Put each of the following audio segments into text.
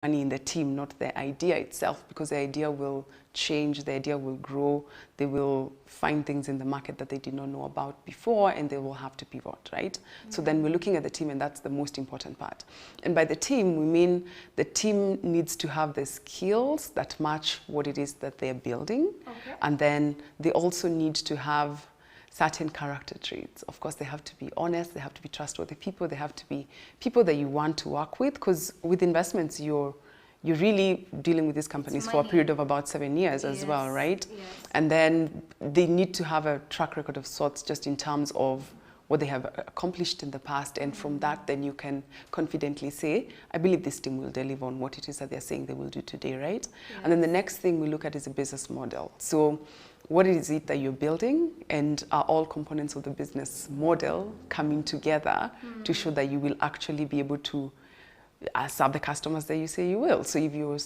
money in the team, not the idea itself, because the idea will change, the idea will grow, they will find things in the market that they did not know about before, and they will have to pivot, right? So then we're looking at the team, and that's the most important part. And by the team, we mean the team needs to have the skills that match what it is that they're building. Okay. And then they also need to have certain character traits. Of course, they have to be honest, they have to be trustworthy people, they have to be people that you want to work with, because with investments, you're really dealing with these companies for a period of about 7 years as well, right? Yes. And then they need to have a track record of sorts just in terms of what they have accomplished in the past, and from that then you can confidently say, I believe this team will deliver on what it is that they're saying they will do today, right? Yes. And then the next thing we look at is a business model. So what is it that you're building, and are all components of the business model coming together to show that you will actually be able to serve the customers that you say you will. So if you're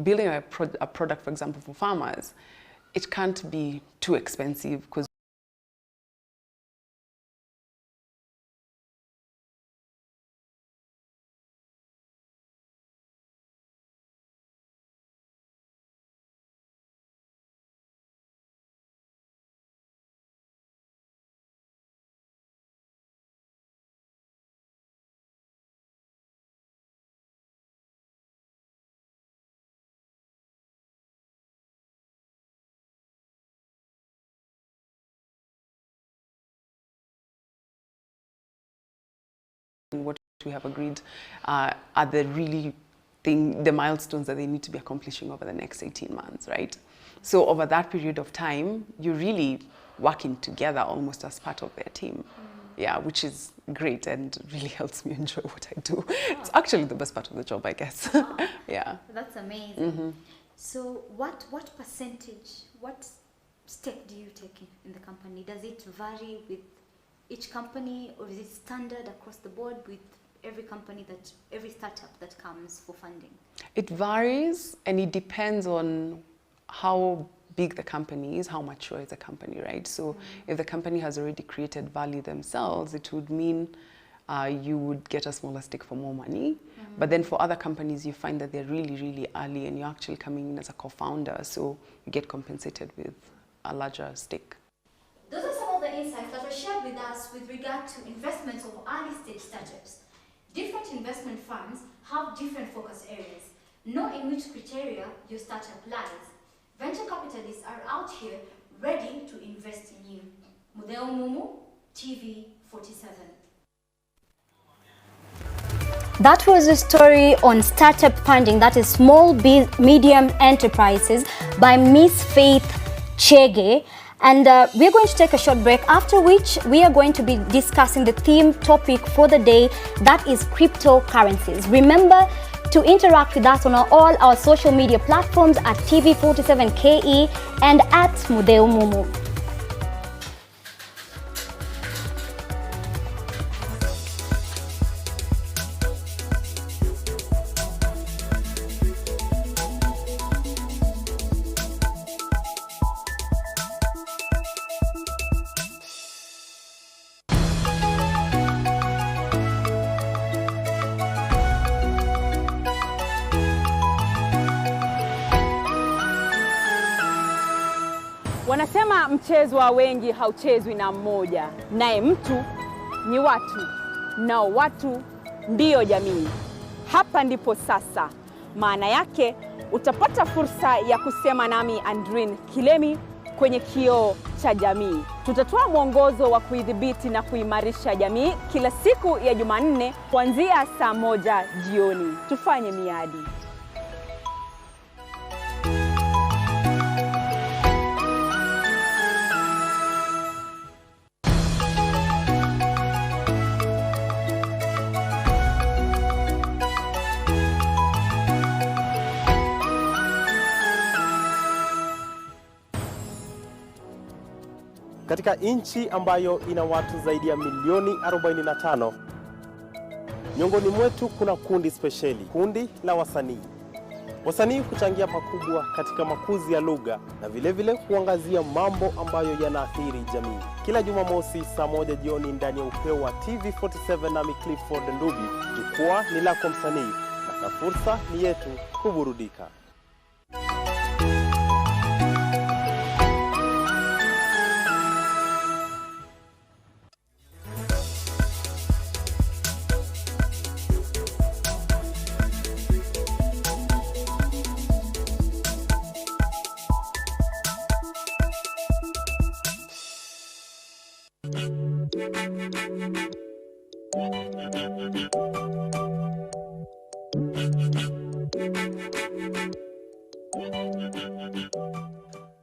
building a product, for example, for farmers, it can't be too expensive, because what we have agreed are the the milestones that they need to be accomplishing over the next 18 months, right? So over that period of time, you're really working together almost as part of their team. Yeah, which is great and really helps me enjoy what I do. It's actually the best part of the job, I guess. Yeah. That's amazing. So what percentage, what stake do you take in the company? Does it vary with each company, or is it standard across the board with every company, every startup that comes for funding? It varies, and it depends on how big the company is, how mature is the company, right? So if the company has already created value themselves, it would mean you would get a smaller stake for more money. But then for other companies, you find that they're really, really early, and you're actually coming in as a co-founder, so you get compensated with a larger stake. Those are some of the insights that were shared with us with regard to investments of early stage startups. Different investment funds have different focus areas. Know in which criteria your startup lies. Venture capitalists are out here ready to invest in you. Mudeo Mumu, TV47. That was a story on startup funding, that is small medium enterprises, by Miss Faith Chege. And we're going to take a short break, after which we are going to be discussing the theme topic for the day, that is cryptocurrencies. Remember to interact with us on all our social media platforms at TV47KE and at Mudeo Mumu. Wanasema mchezo wa wengi hauchezwi na mmoja, naye mtu ni watu, nao watu ndiyo jamii. Hapa ndipo sasa, maana yake utapata fursa ya kusema nami Andrin Kilemi kwenye Kioo cha Jamii. Tutatoa mwongozo wa kuidhibiti na kuimarisha jamii kila siku ya Jumanne kuanzia saa 1 jioni. Tufanye miadi. Katika nchi ambayo ina watu zaidi ya milioni 45, miongoni mwetu kuna kundi spesheli, kundi la wasanii. Wasanii huchangia pakubwa katika makuzi ya lugha na vile kuangazia mambo ambayo yanaathiri jamii. Kila Jumamosi saa 1 jioni ndani ya upeo wa TV47 na Clifford Ndubi, jukwaa ni lako msanii. na fursa ni yetu kuburudika.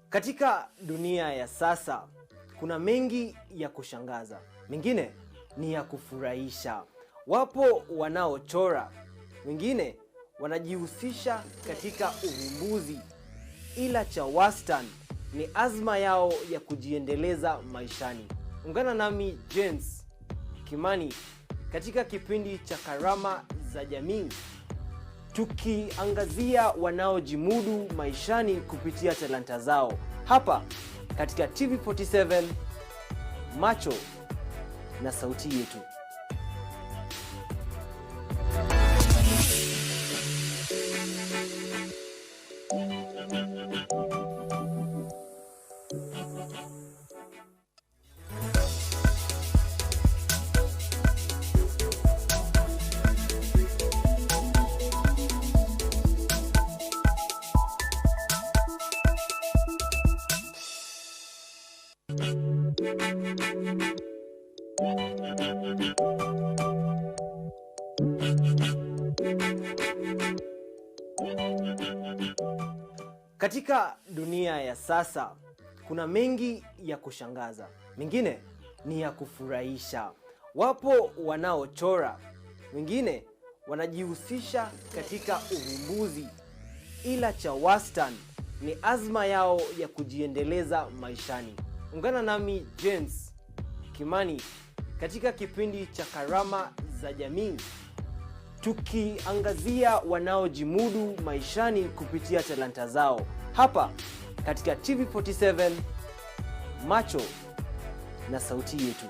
Katika dunia ya sasa, kuna mengi ya kushangaza, mengine ni ya kufurahisha. Wapo wanaochora, wengine wanajihusisha katika uvumbuzi, ila cha wastani ni azma yao ya kujiendeleza maishani. Ungana nami James Kimani katika kipindi cha Karama za Jamii, tukiangazia wanaojimudu maishani kupitia talanta zao, hapa katika TV47, macho na sauti yetu. Katika dunia ya sasa, kuna mengi ya kushangaza, mengine ni ya kufurahisha. Wapo wanaochora, wengine wanajihusisha katika uvumbuzi, ila cha wastani ni azma yao ya kujiendeleza maishani. Ungana nami James Kimani katika kipindi cha Karama za Jamii, tukiangazia wanaojimudu maishani kupitia talanta zao, hapa katika TV47, macho na sauti yetu.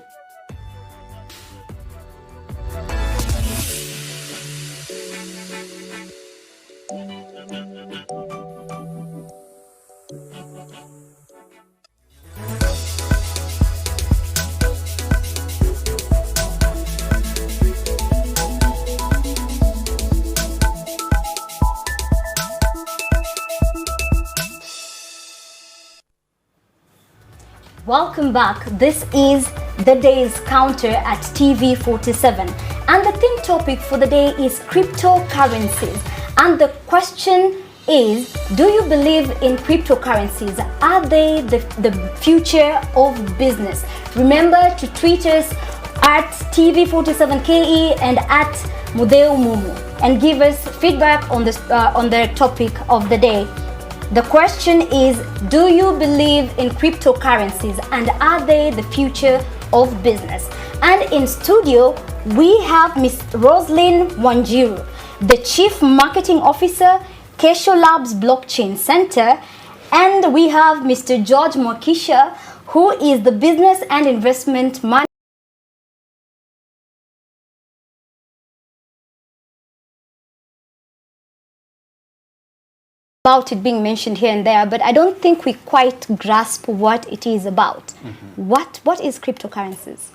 Welcome back. This is the day's counter at TV47, and the theme topic for the day is cryptocurrencies. And the question is, do you believe in cryptocurrencies? Are they the future of business? Remember to tweet us at TV47KE and at Mudeu Mumu and give us feedback on the topic of the day. The question is, do you believe in cryptocurrencies and are they the future of business? And in studio, we have Ms. Roslyn Wanjiru, the Chief Marketing Officer, Kesho Labs Blockchain Center, and we have Mr. George Mwakisha, who is the Business and Investment Manager about it being mentioned here and there, but I don't think we quite grasp what it is about. What is cryptocurrencies?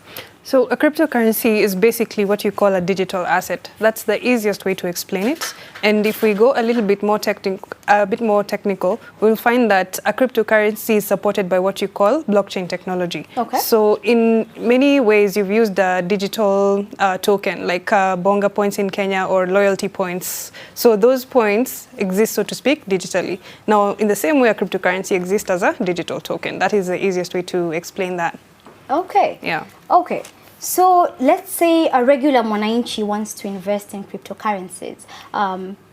So a cryptocurrency is basically what you call a digital asset. That's the easiest way to explain it. And if we go a bit more technical, we'll find that a cryptocurrency is supported by what you call blockchain technology. Okay. So in many ways, you've used a digital token like Bonga points in Kenya or loyalty points. So those points exist, so to speak, digitally. Now, in the same way, a cryptocurrency exists as a digital token. That is the easiest way to explain that. Okay. Yeah. Okay. So let's say a regular mwananchi wants to invest in cryptocurrencies,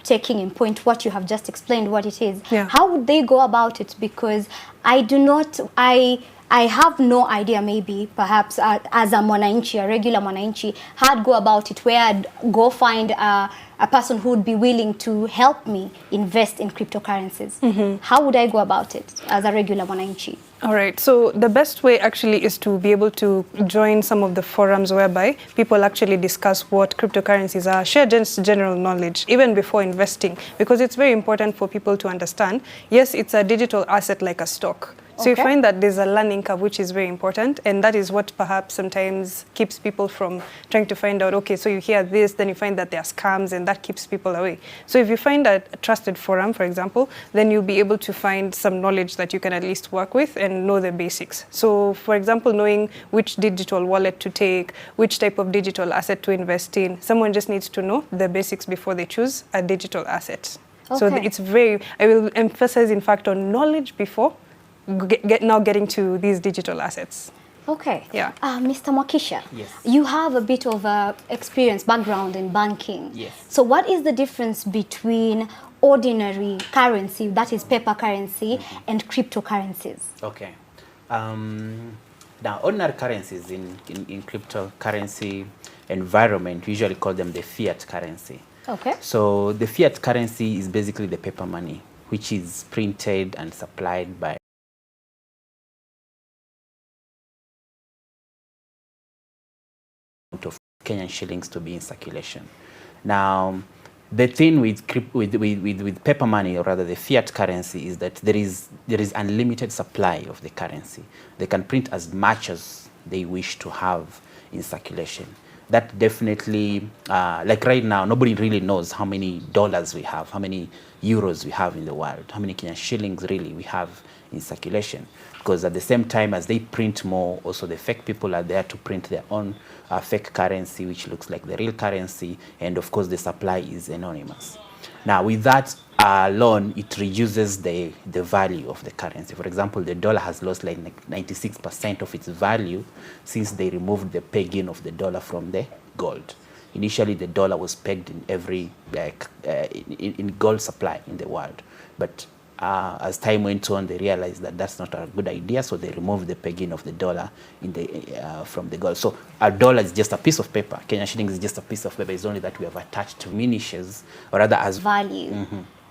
taking in point what you have just explained what it is. Yeah. How would they go about it? Because I I have no idea, maybe perhaps as a mwananchi, a regular mwananchi, how I'd go about it, where I'd go find a person who would be willing to help me invest in cryptocurrencies. How would I go about it as a regular mwananchi? All right, so the best way actually is to be able to join some of the forums whereby people actually discuss what cryptocurrencies are, share just general knowledge, even before investing, because it's very important for people to understand, yes, it's a digital asset like a stock. So you find that there's a learning curve, which is very important, and that is what perhaps sometimes keeps people from trying to find out, okay, so you hear this, then you find that there are scams, and that keeps people away. So if you find a trusted forum, for example, then you'll be able to find some knowledge that you can at least work with and know the basics. So for example, knowing which digital wallet to take, which type of digital asset to invest in, someone just needs to know the basics before they choose a digital asset. So it's very, I will emphasize in fact on knowledge before now getting to these digital assets. Okay. Yeah. Mr. Mwakisha, Yes. you have a bit of experience, background in banking. Yes. So what is the difference between ordinary currency, that is paper currency, and cryptocurrencies? Okay. Now, ordinary currencies in cryptocurrency environment, we usually call them the fiat currency. Okay. So the fiat currency is basically the paper money, which is printed and supplied by of Kenyan shillings to be in circulation. Now, the thing with paper money, or rather the fiat currency, is that there is unlimited supply of the currency. They can print as much as they wish to have in circulation. That definitely, like right now, nobody really knows how many dollars we have, how many euros we have in the world, how many Kenyan shillings really we have in circulation. Because at the same time as they print more, also the fake people are there to print their own fake currency, which looks like the real currency, and of course the supply is anonymous. Now with that alone, it reduces the value of the currency. For example, the dollar has lost like 96% of its value since they removed the pegging of the dollar from the gold. Initially, the dollar was pegged in every in gold supply in the world, but as time went on, they realized that that's not a good idea, so they removed the pegging of the dollar in the from the gold. So our dollar is just a piece of paper. Kenyan shillings is just a piece of paper. It's only that we have attached diminishes, or rather as value.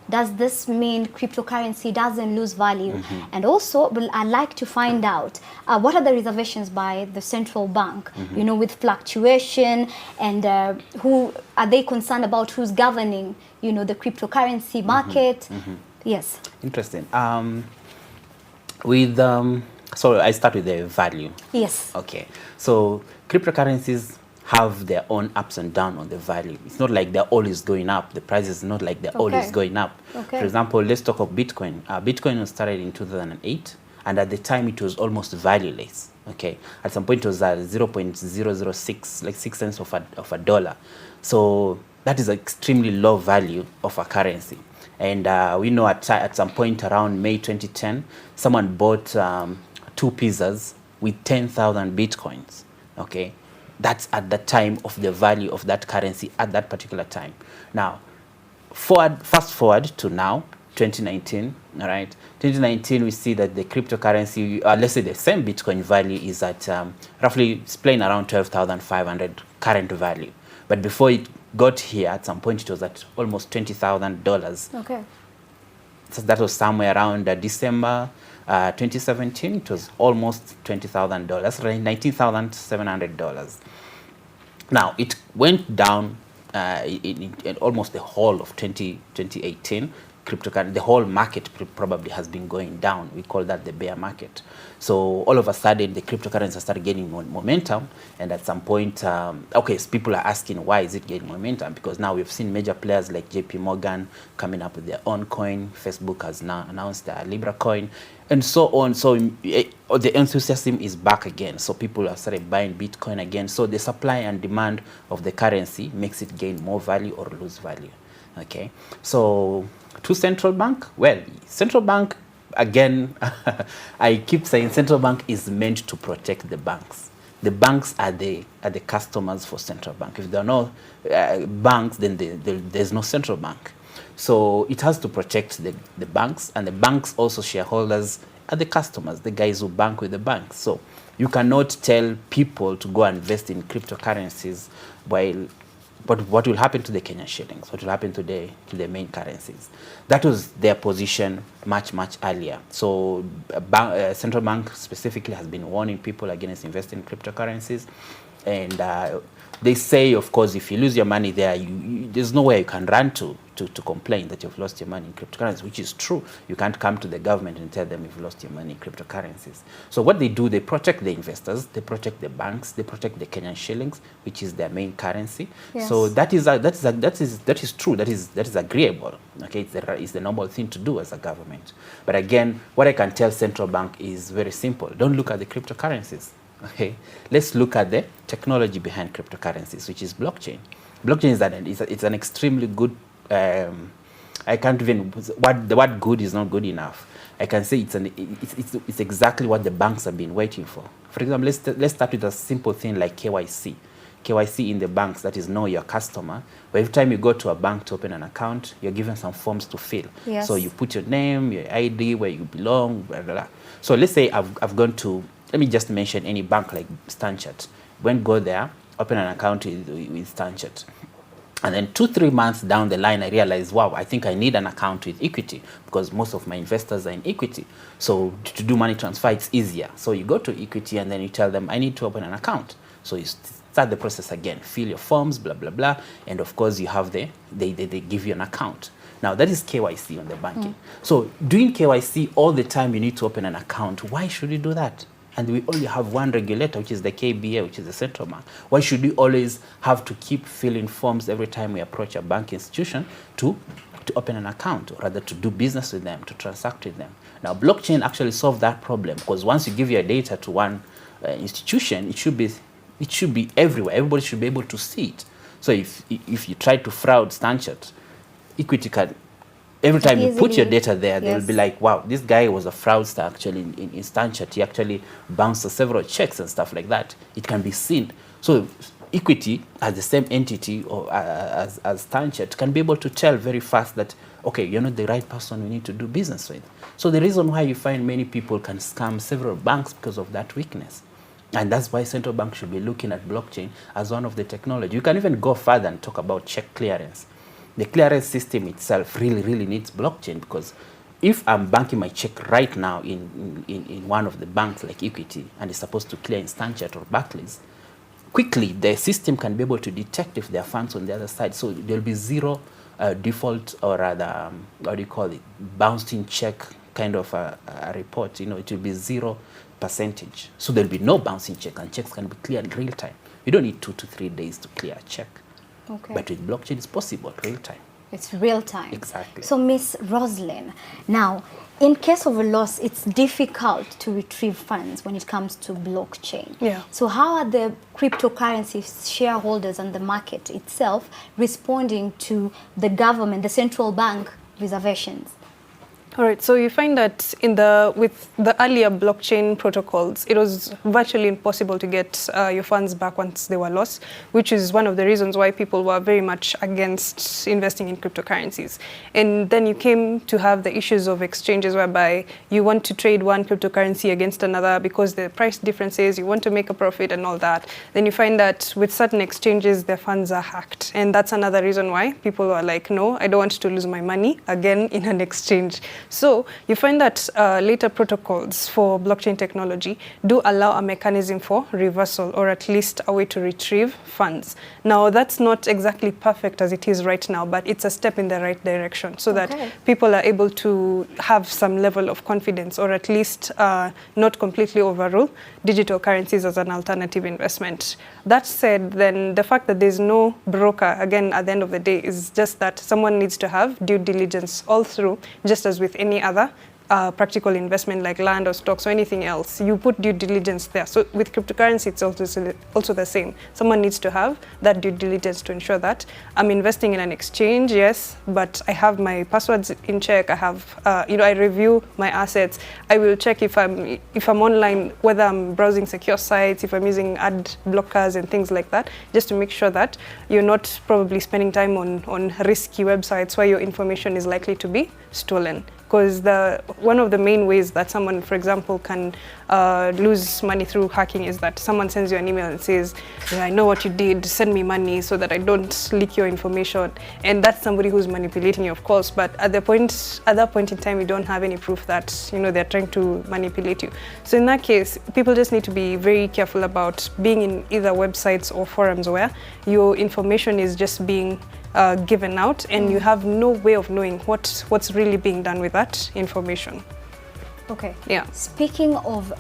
Does this mean cryptocurrency doesn't lose value? And also, well, I'd like to find out what are the reservations by the central bank, you know, with fluctuation, and who are they concerned about, who's governing, you know, the cryptocurrency market? Yes. Interesting. So I start with the value. Yes. Okay. So cryptocurrencies have their own ups and downs on the value. It's not like they're always going up. The price is not like they're always going up. Okay. For example, let's talk of Bitcoin. Bitcoin was started in 2008, and at the time it was almost valueless. Okay. At some point it was at 0.006, like 6 cents of a dollar. So that is an extremely low value of a currency. And we know at some point around May 2010, someone bought 2 pizzas with 10,000 Bitcoins. Okay. That's at the time of the value of that currency at that particular time. Now, fast forward to now, 2019, all right? 2019, we see that the cryptocurrency, let's say the same Bitcoin value is at roughly, it's playing around 12,500 current value. But before it got here, at some point, it was at almost $20,000. Okay. So that was somewhere around December 2017. It was almost $20,000, $19,700. Now, it went down in almost the whole of 2018. Cryptocurrency, the whole market probably has been going down. We call that the bear market. So all of a sudden, the cryptocurrency started gaining momentum, and at some point, okay, so people are asking why is it gaining momentum? Because now we've seen major players like JP Morgan coming up with their own coin. Facebook has now announced their Libra coin, and so on. So the enthusiasm is back again. So people have started buying Bitcoin again. So the supply and demand of the currency makes it gain more value or lose value. Okay, so to central bank, well, central bank, again, I keep saying central bank is meant to protect the banks. The banks are the customers for central bank. If there are no banks, then there's no central bank. So it has to protect the banks, and the banks also shareholders are the customers, the guys who bank with the banks. So you cannot tell people to go and invest in cryptocurrencies while but what will happen to the Kenyan shillings? What will happen to the main currencies? That was their position much earlier. So central bank specifically has been warning people against investing in cryptocurrencies, and they say, of course, if you lose your money there, there's nowhere you can run to complain that you've lost your money in cryptocurrencies, which is true. You can't come to the government and tell them you've lost your money in cryptocurrencies. So what they do, they protect the investors, they protect the banks, they protect the Kenyan shillings, which is their main currency. Yes. So that is true. That is agreeable. Okay, it's the normal thing to do as a government. But again, what I can tell central bank is very simple. Don't look at the cryptocurrencies. Okay, let's look at the technology behind cryptocurrencies, which is blockchain. Blockchain is an extremely good. I can't even. The word good is not good enough. I can say it's exactly what the banks have been waiting for. For example, let's start with a simple thing like KYC. KYC in the banks, that is know your customer. But every time you go to a bank to open an account, you're given some forms to fill. Yes. So you put your name, your ID, where you belong, blah, blah, blah. So let's say I've gone to, let me just mention any bank like Stanchart. Go there, open an account with Stanchart. And then 2-3 months down the line, I realized, wow, I think I need an account with Equity because most of my investors are in Equity. So to do money transfer, it's easier. So you go to Equity and then you tell them, I need to open an account. So you start the process again, fill your forms, blah, blah, blah. And of course, you have they give you an account. Now, that is KYC on the banking. So doing KYC all the time, you need to open an account. Why should you do that? And we only have one regulator, which is the KBA, which is the central bank. Why should we always have to keep filling forms every time we approach a bank institution to open an account, or rather to do business with them, to transact with them? Now, blockchain actually solved that problem, because once you give your data to one institution, it should be everywhere. Everybody should be able to see it. So if you try to fraud Stanchart, Equity can, every time you put your data there, they will be like, wow, this guy was a fraudster actually in Stanchart. He actually bounced several checks and stuff like that. It can be seen. So Equity, as the same entity or as Stanchart, can be able to tell very fast that, okay, you're not the right person we need to do business with. So the reason why you find many people can scam several banks because of that weakness. And that's why central bank should be looking at blockchain as one of the technology. You can even go further and talk about check clearance. The clearance system itself really needs blockchain, because if I'm banking my check right now in one of the banks like Equity and it's supposed to clear in Stanchart or Barclays, quickly the system can be able to detect if there are funds on the other side. So there'll be zero default, or rather, what do you call it, bouncing check kind of a report. You know, it will be 0%. So there'll be no bouncing check, and checks can be cleared in real time. You don't need 2 to 3 days to clear a check. Okay. But with blockchain, it's possible, real time. It's real time. Exactly. So, Miss Roslyn, now, in case of a loss, it's difficult to retrieve funds when it comes to blockchain. Yeah. So how are the cryptocurrency shareholders and the market itself responding to the government, the central bank reservations? All right, so you find that with the earlier blockchain protocols, it was virtually impossible to get your funds back once they were lost, which is one of the reasons why people were very much against investing in cryptocurrencies. And then you came to have the issues of exchanges whereby you want to trade one cryptocurrency against another because the price differences, you want to make a profit and all that. Then you find that with certain exchanges, their funds are hacked. And that's another reason why people are like, no, I don't want to lose my money again in an exchange. So you find that later protocols for blockchain technology do allow a mechanism for reversal, or at least a way to retrieve funds. Now, that's not exactly perfect as it is right now, but it's a step in the right direction so that people are able to have some level of confidence, or at least not completely overrule digital currencies as an alternative investment. That said, then the fact that there's no broker, again, at the end of the day, is just that someone needs to have due diligence all through, just as with any other practical investment like land or stocks or anything else, you put due diligence there. So with cryptocurrency, it's also the same. Someone needs to have that due diligence to ensure that I'm investing in an exchange, yes, but I have my passwords in check. I have, I review my assets. I will check if I'm online, whether I'm browsing secure sites, if I'm using ad blockers and things like that, just to make sure that you're not probably spending time on risky websites where your information is likely to be stolen. Because one of the main ways that someone, for example, can lose money through hacking is that someone sends you an email and says, yeah, I know what you did, send me money so that I don't leak your information. And that's somebody who's manipulating you, of course, but at that point in time, you don't have any proof that, they're trying to manipulate you. So in that case, people just need to be very careful about being in either websites or forums where your information is just being given out and you have no way of knowing what's really being done with that information. Okay. Yeah. Speaking of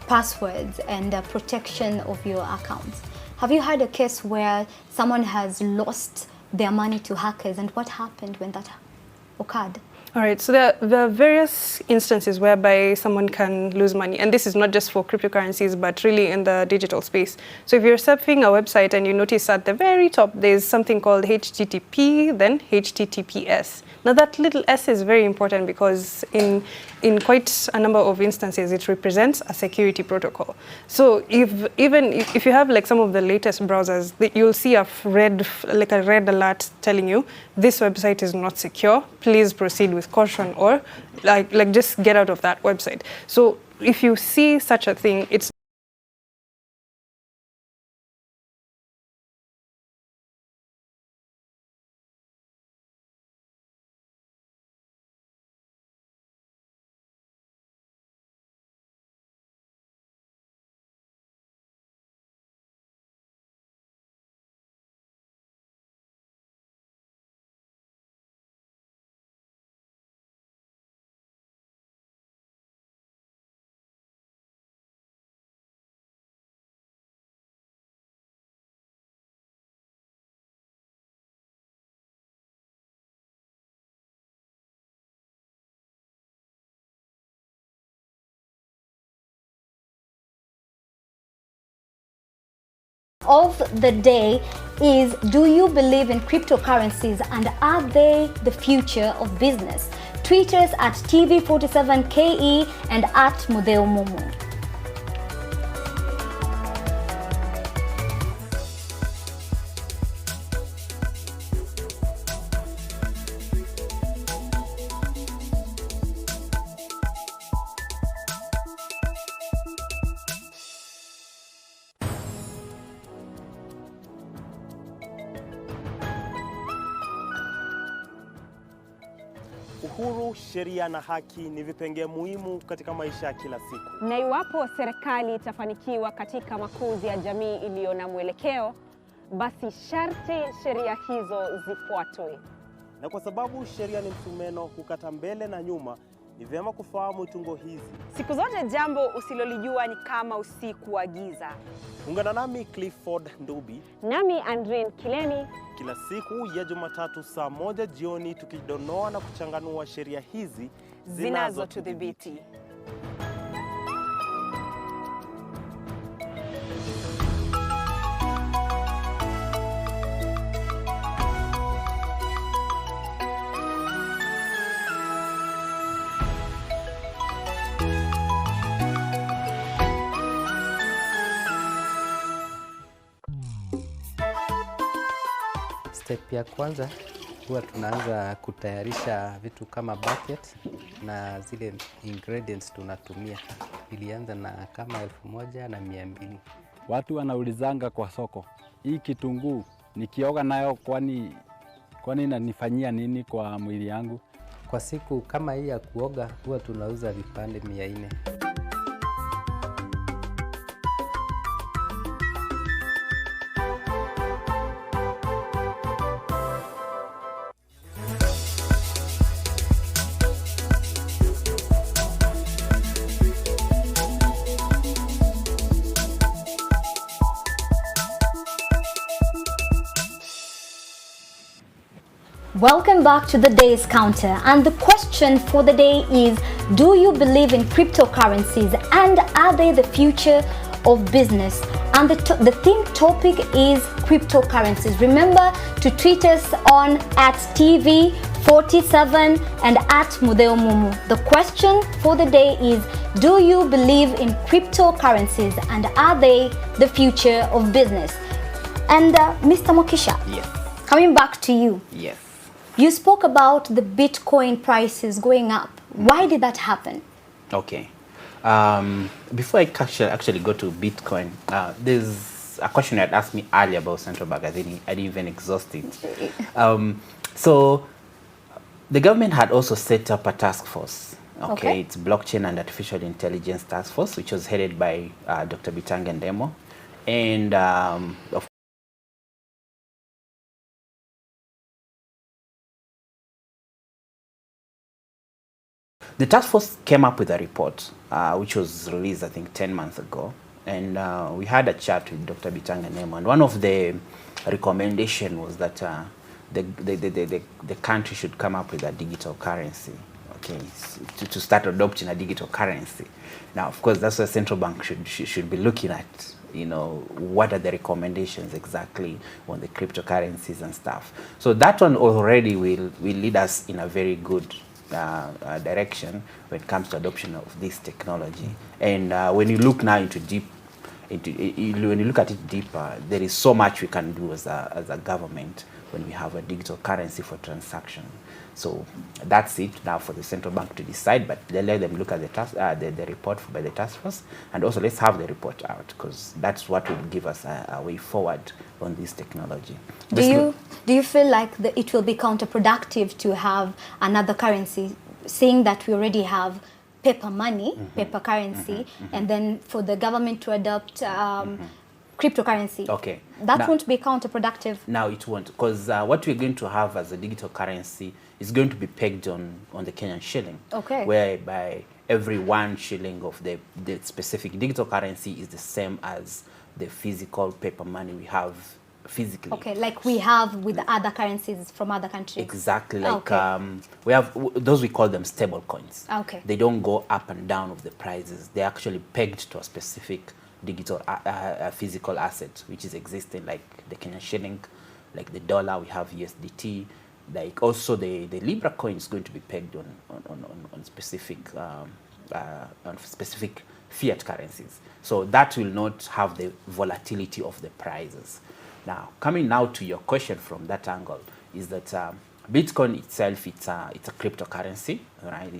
passwords and protection of your accounts, have you had a case where someone has lost their money to hackers, and what happened when that occurred? All right, so there are various instances whereby someone can lose money, and this is not just for cryptocurrencies, but really in the digital space. So if you're surfing a website and you notice at the very top, there's something called HTTP, then HTTPS. Now that little s is very important because in quite a number of instances, it represents a security protocol. So if you have like some of the latest browsers, you'll see a red alert telling you this website is not secure. Please proceed with caution, or like just get out of that website. So if you see such a thing, it's Of the day is, do you believe in cryptocurrencies and are they the future of business? Tweet us at TV47KE and at Mudheo Mumu. Uhuru, sheria na haki ni vipengee muhimu katika maisha ya kila siku. Na iwapo serikali itafanikiwa katika makuzi ya jamii iliyo na mwelekeo, basi sharti sheria hizo zifuatwe. Na kwa sababu sheria ni msumeno hukata mbele na nyuma, ni vyema kufahamu tungo hizi. Siku zote jambo usilolijua ni kama usiku wa giza. Ungana nami Clifford Ndubi, Nami Andrine Kileni, kila siku ya Jumatatu saa 1 jioni, tukidonoa na kuchanganua sheria hizi zinazotudhibiti. Step ya kwanza huwa tunaanza kutayarisha vitu kama bucket na zile ingredients tunatumia. Ilianza na kama 1,200. Watu wanaulizanga kwa soko, hii kitunguu nikioga nayo kwani inanifanyia nini kwa mwili yangu? Kwa siku kama hii ya kuoga huwa tunauza vipande 400. Welcome back to the day's counter, and the question for the day is, do you believe in cryptocurrencies and are they the future of business? And the theme topic is cryptocurrencies. Remember to tweet us on @TV47 and @Mudeomumu. The question for the day is, do you believe in cryptocurrencies and are they the future of business? And Mr. Mokisha, Yes. coming back to you. Yes. You spoke about the Bitcoin prices going up. Why did that happen? Okay. Before I actually go to Bitcoin, there's a question you had asked me earlier about central bank. I didn't even exhaust it. So the government had also set up a task force. Okay. It's Blockchain and Artificial Intelligence Task Force, which was headed by Dr. Bitanga Ndemo. And of the task force came up with a report, which was released, I think, 10 months ago. And we had a chat with Dr. Bitanga Ndemo. And one of the recommendations was that the country should come up with a digital currency, okay, to start adopting a digital currency. Now, of course, that's what central bank should be looking at. You know, what are the recommendations exactly on the cryptocurrencies and stuff. So that one already will lead us in a very good direction when it comes to adoption of this technology. And when you look now when you look at it deeper, there is so much we can do as a government when we have a digital currency for transaction. So that's it now for the central bank to decide, but they let them look at the report by the task force, and also let's have the report out, because that's what will give us a way forward on this technology. Do you feel like it will be counterproductive to have another currency, seeing that we already have paper money, paper currency, and then for the government to adopt cryptocurrency? Okay. That won't be counterproductive. Now it won't, because what we're going to have as a digital currency is going to be pegged on the Kenyan shilling. Okay. Whereby every 1 shilling of the specific digital currency is the same as the physical paper money we have physically. Okay, like we have with the other currencies from other countries. Exactly. Like we have those, we call them stable coins. Okay. They don't go up and down of the prices. They're actually pegged to a specific digital physical asset which is existing, like the Kenyan shilling, like the dollar, we have USDT, like also the Libra coin is going to be pegged on specific fiat currencies. So that will not have the volatility of the prices. Now, coming now to your question from that angle, is that Bitcoin itself, it's a cryptocurrency, right?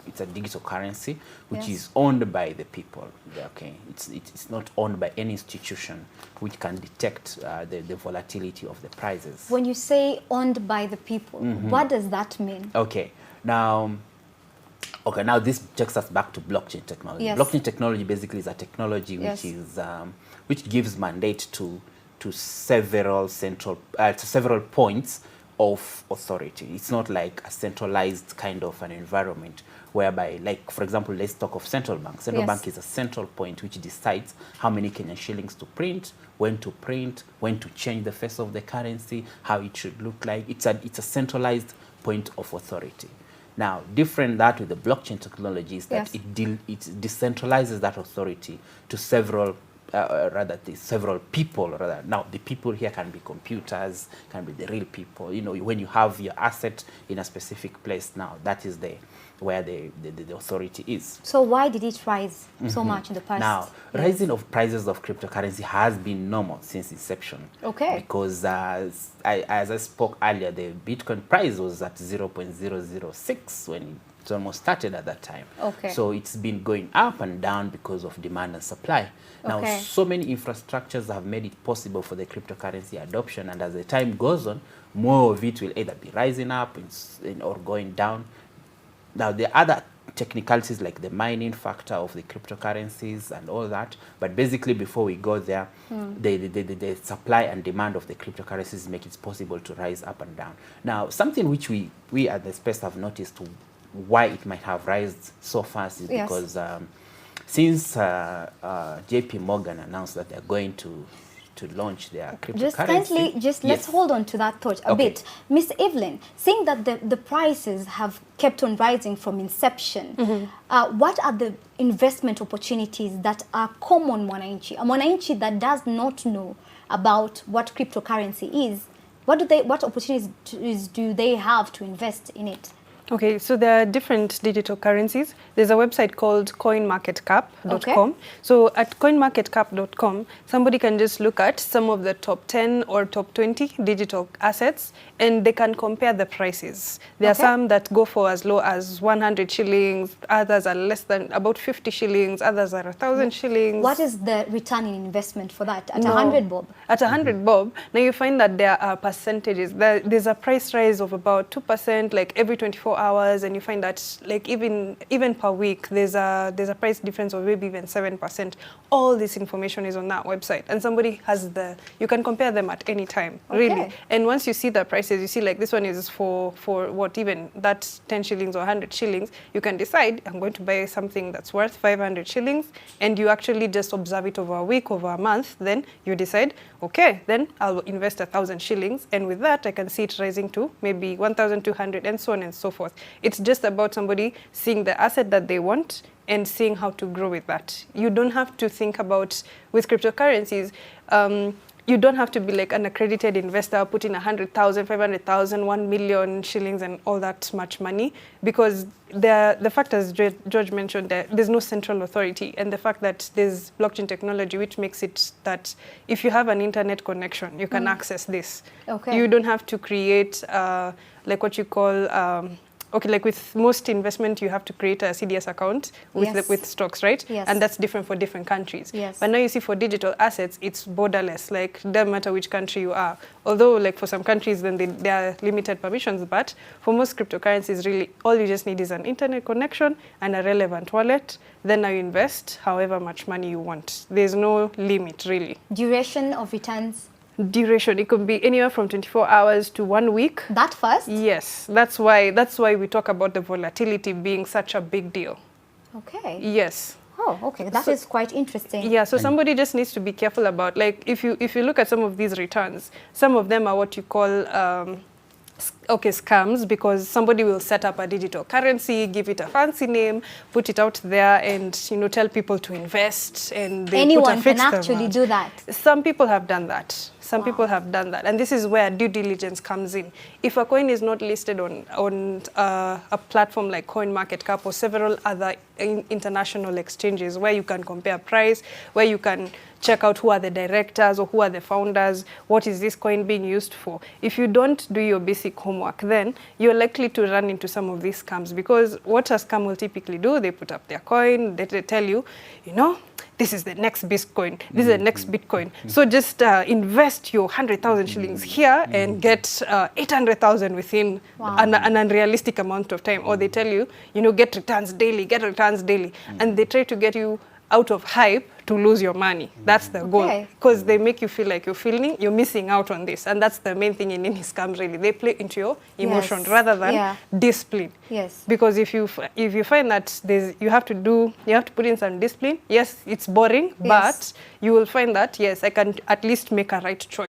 It's a digital currency which is owned by the people. Okay, it's not owned by any institution which can detect the volatility of the prices. When you say owned by the people, what does that mean? Okay, now this takes us back to blockchain technology. Yes. Blockchain technology basically is a technology which which gives mandate to several points of authority. It's not like a centralized kind of an environment whereby, like, for example, let's talk of central bank. Central bank is a central point which decides how many Kenyan shillings to print, when to change the face of the currency, how it should look like. It's a centralized point of authority. Now, different that with the blockchain technology is that it decentralizes that authority to several people. Now, the people here can be computers, can be the real people. You know, when you have your asset in a specific place, now that is where the authority is. So why did it rise so much in the past? Now, rising of prices of cryptocurrency has been normal since inception. Okay. Because as I spoke earlier, the Bitcoin price was at 0.006 when it almost started at that time. Okay. So it's been going up and down because of demand and supply. Now, so many infrastructures have made it possible for the cryptocurrency adoption, and as the time goes on, more of it will either be rising up or going down. Now, the other technicalities like the mining factor of the cryptocurrencies and all that, but basically before we go there, the supply and demand of the cryptocurrencies make it possible to rise up and down. Now, something which we at the space have noticed why it might have risen so fast is because since JP Morgan announced that they're going to to launch their Just cryptocurrency. kindly, let's Yes. hold on to that thought a Okay. bit. Miss Evelyn, seeing that the prices have kept on rising from inception, what are the investment opportunities that are common mwananchi? A mwananchi that does not know about what cryptocurrency is, what opportunities do they have to invest in it? Okay, so there are different digital currencies. There's a website called coinmarketcap.com. Okay. So at coinmarketcap.com, somebody can just look at some of the top 10 or top 20 digital assets and they can compare the prices. There Okay. are some that go for as low as 100 shillings, others are less than about 50 shillings, others are 1,000 shillings. What is the return in investment for that at No. 100 bob? At 100 bob, now you find that there are percentages. There's a price rise of about 2%, like every 24 hours, and you find that like even per week, there's a price difference of maybe even 7%. All this information is on that website, and somebody has you can compare them at any time, really. Okay. And once you see the prices, you see like this one is for what, even that's 10 shillings or 100 shillings, you can decide, I'm going to buy something that's worth 500 shillings, and you actually just observe it over a week, over a month, then you decide, okay, then I'll invest 1,000 shillings, and with that, I can see it rising to maybe 1,200, and so on and so forth. It's just about somebody seeing the asset that they want and seeing how to grow with that. You don't have to think about, with cryptocurrencies, you don't have to be like an accredited investor, put in 100,000, 500,000, 1 million shillings and all that much money, because the fact, as George mentioned, there's no central authority, and the fact that there's blockchain technology, which makes it that if you have an internet connection, you can access this. Okay. You don't have to create like what you call okay, like with most investment, you have to create a CDS account with Yes. with stocks, right? Yes. And that's different for different countries. Yes. But now you see for digital assets, it's borderless. Like, doesn't matter which country you are. Although, like for some countries, then there are limited permissions. But for most cryptocurrencies, really, all you just need is an internet connection and a relevant wallet. Then now you invest however much money you want. There's no limit, really. Duration of returns? Duration, it could be anywhere from 24 hours to 1 week. That fast? Yes, that's why we talk about the volatility being such a big deal. Okay. Yes. Oh, okay. That is quite interesting. Yeah, so somebody just needs to be careful about, like, if you look at some of these returns, some of them are what you call scams, because somebody will set up a digital currency, give it a fancy name, put it out there, and tell people to invest, and they Anyone put a can fixed actually amount. do that. Some people have done that. Some people have done that, and this is where due diligence comes in. If a coin is not listed on a platform like CoinMarketCap or several other international exchanges where you can compare price, where you can check out who are the directors or who are the founders, what is this coin being used for. If you don't do your basic homework, then you're likely to run into some of these scams, because what a scam will typically do, they put up their coin, they tell you, this is the next Bitcoin, this is the next Bitcoin. So just invest your 100,000 shillings here and get 800,000 within an unrealistic amount of time. Or they tell you, get returns daily, and they try to get you out of hype to lose your money. That's the goal, because they make you feel like you're missing out on this, and that's the main thing in any scam. Really, they play into your emotion rather than discipline. Yes. Because if you find that you have to put in some discipline. Yes, it's boring, but you will find that yes, I can at least make a right choice.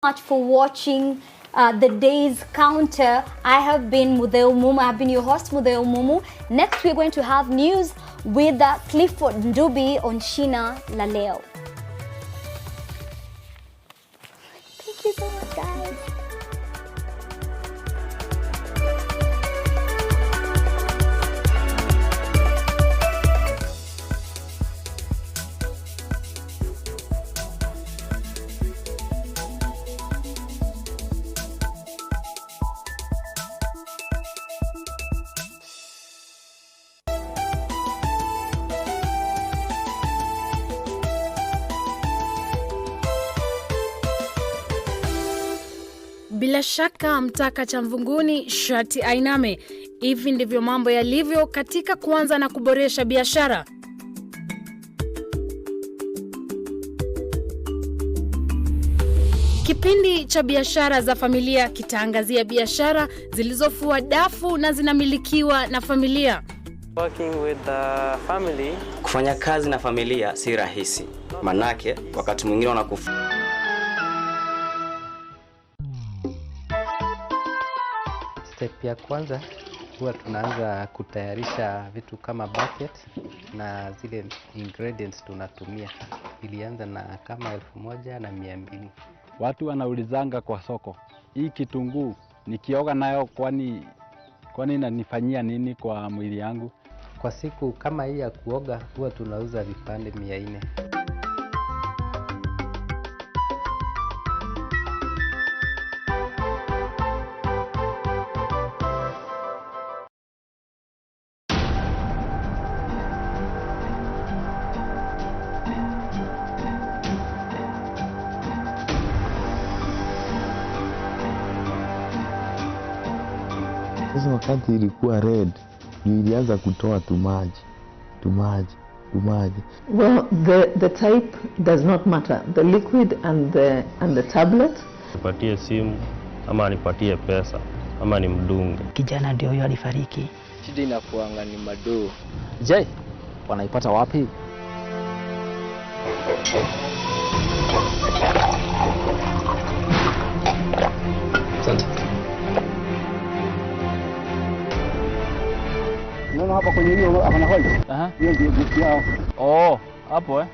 Much for watching the day's counter. I have been Mudeu Mumu. I have been your host, Mudeu Mumu. Next, we're going to have news with Clifford Ndubi on Shina La Leo. Thank you so much, guys. Bila shaka mtaka cha mvunguni shati ainame. Hivi ndivyo mambo yalivyo katika kuanza na kuboresha biashara. Kipindi cha biashara za familia kitaangazia biashara zilizofua dafu na zinamilikiwa na familia. Working with the family. Kufanya kazi na familia si rahisi. Manake wakati mwingine wanakufa. Step ya kwanza huwa tunaanza kutayarisha vitu kama bucket na zile ingredients tunatumia. Ilianza na kama 1,200. Watu wanaulizanga kwa soko, hii kitunguu nikioga nayo kwani inanifanyia nini kwa mwili yangu? Kwa siku kama hii ya kuoga huwa tunauza vipande 400. Sasa wakati ilikuwa red, ilianza kutoa tumaji. Well, the type does not matter. The liquid and the tablet. Nipatie simu ama nipatie pesa ama ni mdunge. Kijana ndio huyo alifariki. Shida inakuanga ni madoo. Je, wanaipata wapi? Unaona hapa kwenye hiyo hapa na holi? Hiyo ndio gift yao. Oh, hapo